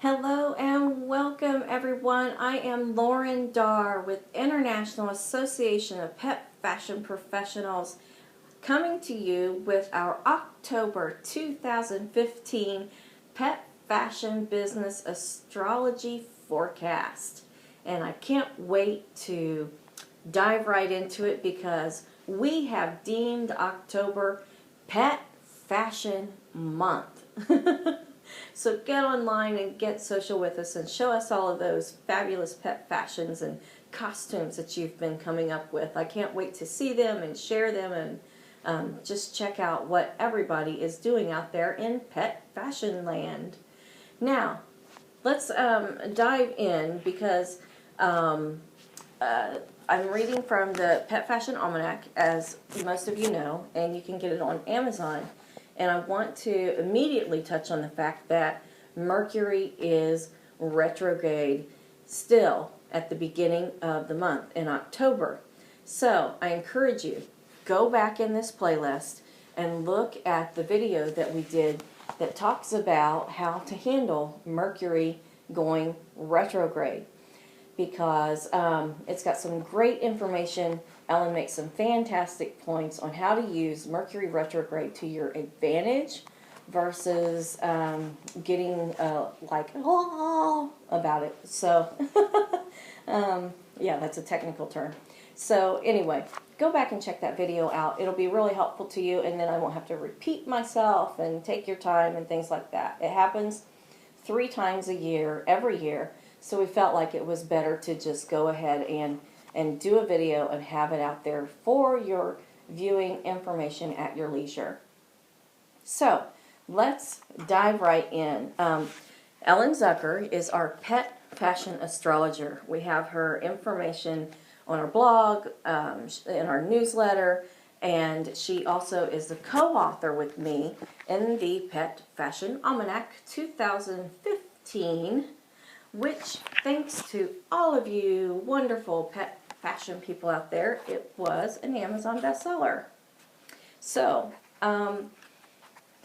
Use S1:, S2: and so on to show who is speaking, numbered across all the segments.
S1: Hello and welcome everyone. I am Lauren Darr with International Association of Pet Fashion Professionals, coming to you with our October 2015 Pet Fashion Business Astrology Forecast. And I can't wait to dive right into it because we have deemed October Pet Fashion Month. So get online and get social with us and show us all of those fabulous pet fashions and costumes that you've been coming up with. I can't wait to see them and share them and just check out what everybody is doing out there in pet fashion land. Now, let's dive in because I'm reading from the Pet Fashion Almanac, as most of you know, and you can get it on Amazon. And I want to immediately touch on the fact that Mercury is retrograde still at the beginning of the month in October. So I encourage you, go back in this playlist and look at the video that we did that talks about how to handle Mercury going retrograde, because it's got some great information. Ellen makes some fantastic points on how to use Mercury retrograde to your advantage versus getting like, oh, about it. So, yeah, that's a technical term. So anyway, go back and check that video out. It'll be really helpful to you, and then I won't have to repeat myself and take your time and things like that. It happens 3 times a year, every year. So we felt like it was better to just go ahead and do a video and have it out there for your viewing information at your leisure. So let's dive right in. Ellen Zucker is our pet fashion astrologer. We have her information on our blog, in our newsletter, and she also is the co-author with me in the Pet Fashion Almanac 2015, which, thanks to all of you wonderful pet fashion people out there, it was an Amazon bestseller. So,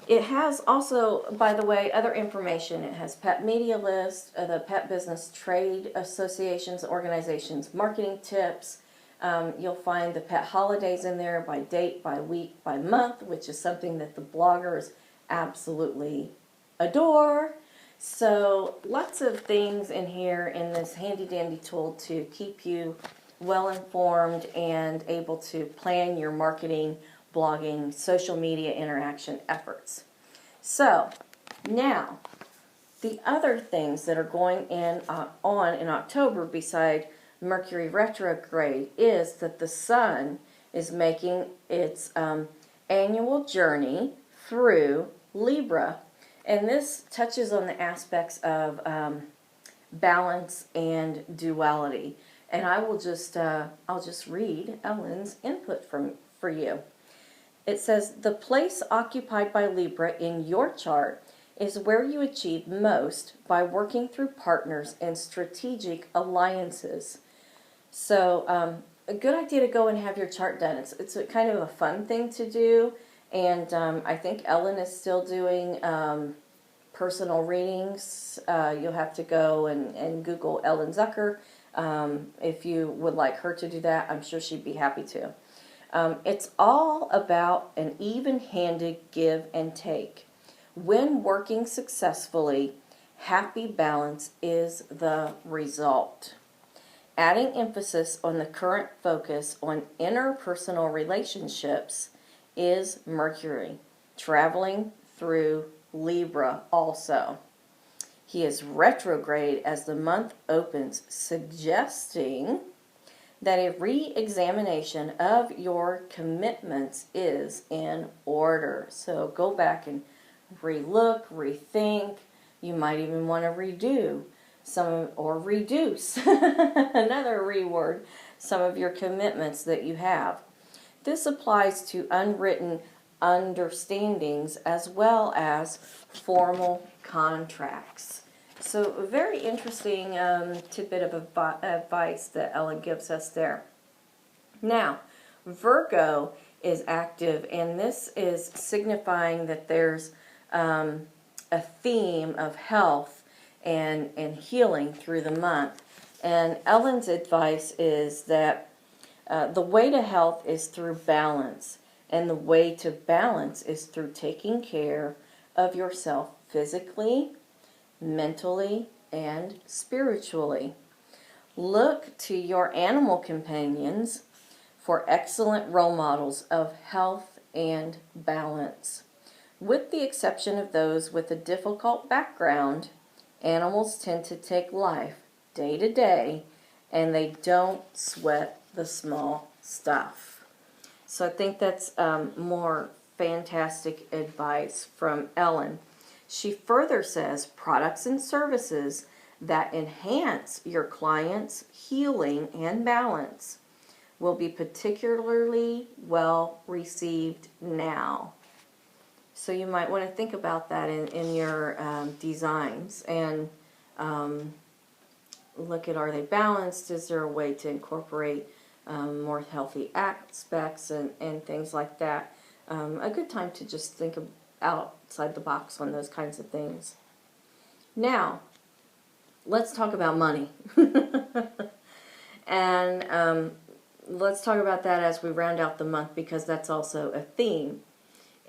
S1: it has also, by the way, other information. It has pet media list, the pet business trade associations, organizations, marketing tips. You'll find the pet holidays in there by date, by week, by month, which is something that the bloggers absolutely adore. So lots of things in here in this handy dandy tool to keep you well informed and able to plan your marketing, blogging, social media interaction efforts. So now, the other things that are going on in October beside Mercury retrograde is that the Sun is making its annual journey through Libra. And this touches on the aspects of balance and duality. And I will just, I'll just read Ellen's input for you. It says, the place occupied by Libra in your chart is where you achieve most by working through partners and strategic alliances. So a good idea to go and have your chart done. It's a kind of a fun thing to do. And I think Ellen is still doing personal readings. You'll have to go and Google Ellen Zucker. If you would like her to do that, I'm sure she'd be happy to. It's all about an even-handed give and take. When working successfully, happy balance is the result. Adding emphasis on the current focus on interpersonal relationships is Mercury, traveling through Libra also. He is retrograde as the month opens, suggesting that a re-examination of your commitments is in order. So go back and re-look, rethink. You might even want to redo some, or reduce, another reword, some of your commitments that you have. This applies to unwritten understandings as well as formal contracts. So a very interesting tidbit of advice that Ellen gives us there. Now, Virgo is active, and this is signifying that there's a theme of health and healing through the month. And Ellen's advice is that the way to health is through balance, and the way to balance is through taking care of yourself physically, mentally, and spiritually. Look to your animal companions for excellent role models of health and balance. With the exception of those with a difficult background, animals tend to take life day to day, and they don't sweat the small stuff. So I think that's more fantastic advice from Ellen. She further says products and services that enhance your client's healing and balance will be particularly well received now. So you might want to think about that in your designs and look at, are they balanced? Is there a way to incorporate more healthy aspects and things like that? A good time to just think outside the box on those kinds of things. Now, let's talk about money. And let's talk about that as we round out the month, because that's also a theme.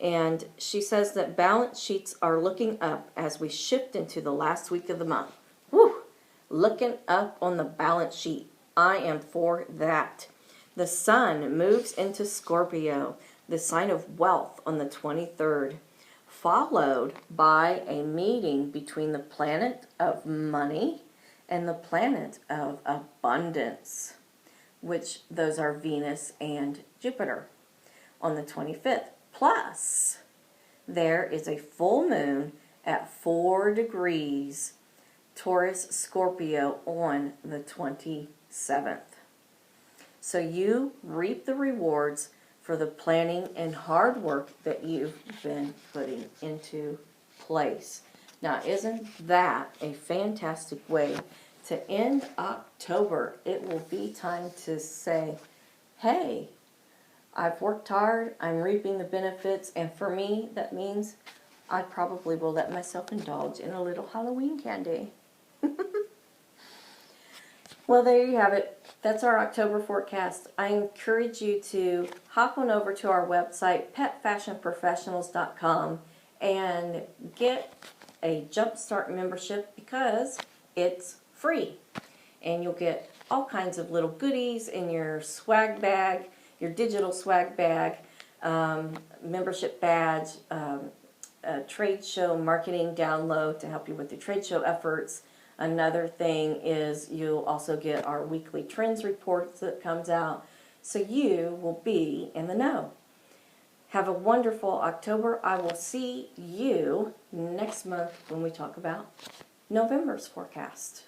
S1: And she says that balance sheets are looking up as we shift into the last week of the month. Woo! Looking up on the balance sheet. I am for that. The sun moves into Scorpio, the sign of wealth, on the 23rd, followed by a meeting between the planet of money and the planet of abundance, which those are Venus and Jupiter, on the 25th. Plus, there is a full moon at 4 degrees Taurus Scorpio on the 27th. So you reap the rewards for the planning and hard work that you've been putting into place. Now, isn't that a fantastic way to end October? It will be time to say, hey, I've worked hard, I'm reaping the benefits, and for me, that means I probably will let myself indulge in a little Halloween candy. Well, there you have it. That's our October forecast. I encourage you to hop on over to our website, petfashionprofessionals.com, and get a Jumpstart membership because it's free. And you'll get all kinds of little goodies in your swag bag, your digital swag bag, membership badge, a trade show marketing download to help you with your trade show efforts. Another thing is you'll also get our weekly trends reports that comes out, so you will be in the know. Have a wonderful October. I will see you next month when we talk about November's forecast.